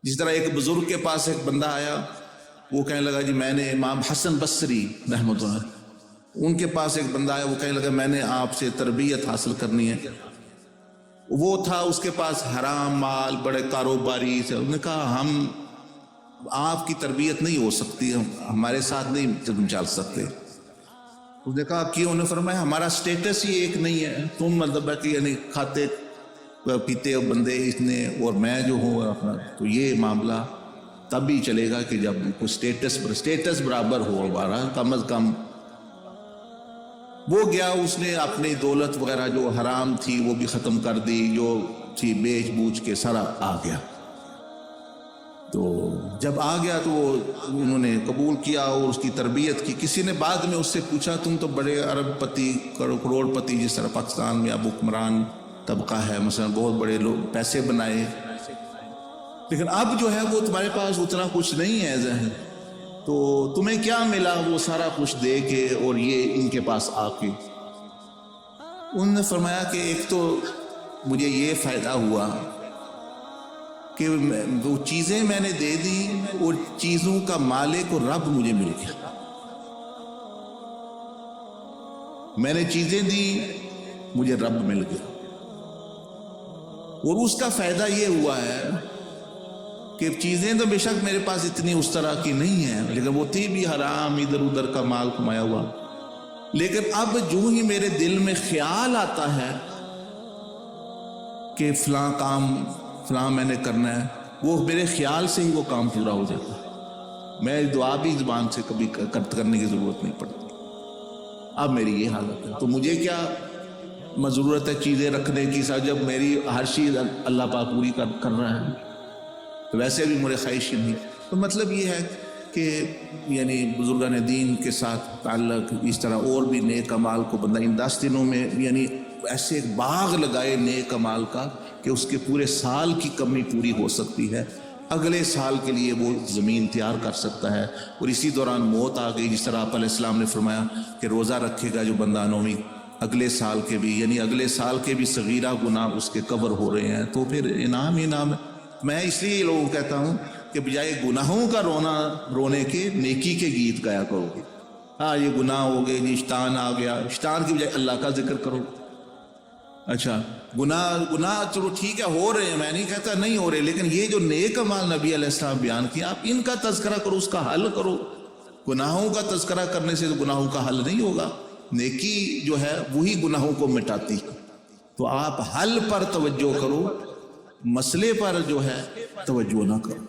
جس طرح ایک بزرگ کے پاس ایک بندہ آیا، وہ کہنے لگا جی میں نے امام حسن بصری رحمۃ اللہ، ان کے پاس ایک بندہ آیا، وہ کہنے لگا میں نے آپ سے تربیت حاصل کرنی ہے۔ وہ تھا اس کے پاس حرام مال، بڑے کاروباری سے، انہوں نے کہا ہم آپ کی تربیت نہیں ہو سکتی، ہمارے ساتھ نہیں چل سکتے۔ اس نے کہا کیوں؟ انہوں نے فرمایا ہمارا سٹیٹس ہی ایک نہیں ہے، تم مطلب ہے کہ یعنی کھاتے پیتے بندے اس نے، اور میں جو ہوں اپنا، تو یہ معاملہ تب ہی چلے گا کہ جب کوئی سٹیٹس برابر ہو ہمارا، کم از کم۔ وہ گیا، اس نے اپنی دولت وغیرہ جو حرام تھی وہ بھی ختم کر دی، جو تھی بیچ بوچ کے سارا آ گیا۔ تو جب آ گیا تو انہوں نے قبول کیا اور اس کی تربیت کی۔ کسی نے بعد میں اس سے پوچھا تم تو بڑے ارب پتی کروڑ پتی، جس طرح پاکستان میں اب حکمران طبقہ ہے مثلا، بہت بڑے لوگ پیسے بنائے، لیکن اب جو ہے وہ تمہارے پاس اتنا کچھ نہیں ہے ذہن، تو تمہیں کیا ملا وہ سارا کچھ دے کے اور یہ ان کے پاس آ کے؟ انہوں نے فرمایا کہ ایک تو مجھے یہ فائدہ ہوا کہ وہ چیزیں میں نے دے دی اور چیزوں کا مالک اور رب مجھے مل گیا۔ میں نے چیزیں دی، مجھے رب مل گیا، اور اس کا فائدہ یہ ہوا ہے کہ چیزیں تو بے شک میرے پاس اتنی اس طرح کی نہیں ہیں، لیکن وہ تھی بھی حرام، ادھر ادھر کا مال کمایا ہوا، لیکن اب جو ہی میرے دل میں خیال آتا ہے کہ فلاں کام فلاں میں نے کرنا ہے، وہ میرے خیال سے ہی وہ کام پورا ہو جاتا ہے، میں دعا بھی زبان سے کبھی کرنے کی ضرورت نہیں پڑتی۔ اب میری یہ حالت ہے، تو مجھے کیا ضرورت ہے چیزیں رکھنے کی، جب میری ہر چیز اللہ پاک پوری کر رہا ہے، تو ویسے بھی میرے خواہش نہیں۔ تو مطلب یہ ہے کہ یعنی بزرگان دین کے ساتھ تعلق اس طرح، اور بھی نیک اعمال کو بندہ ان 10 دنوں میں یعنی ایسے ایک باغ لگائے نیک اعمال کا کہ اس کے پورے سال کی کمی پوری ہو سکتی ہے، اگلے سال کے لیے وہ زمین تیار کر سکتا ہے۔ اور اسی دوران موت آ گئی، جس طرح آپ علیہ السلام نے فرمایا کہ روزہ رکھے گا جو بندہ 9ویں، اگلے سال کے بھی، یعنی اگلے سال کے بھی صغیرہ گناہ اس کے کور ہو رہے ہیں، تو پھر انعام ہے۔ میں اس لیے لوگوں کو کہتا ہوں کہ بجائے گناہوں کا رونے کے نیکی کے گیت گایا کرو گے۔ ہاں یہ گناہ ہو گئے جی، شیطان آ گیا، شیطان کی بجائے اللہ کا ذکر کرو۔ اچھا گناہ چلو ٹھیک ہے ہو رہے ہیں، میں نہیں کہتا نہیں ہو رہے، لیکن یہ جو نیک اعمال نبی علیہ السلام بیان کیا، آپ ان کا تذکرہ کرو، اس کا حل کرو۔ گناہوں کا تذکرہ کرنے سے گناہوں کا حل نہیں ہوگا، نیکی جو ہے وہی گناہوں کو مٹاتی۔ تو آپ حل پر توجہ کرو، مسئلے پر جو ہے توجہ نہ کرو۔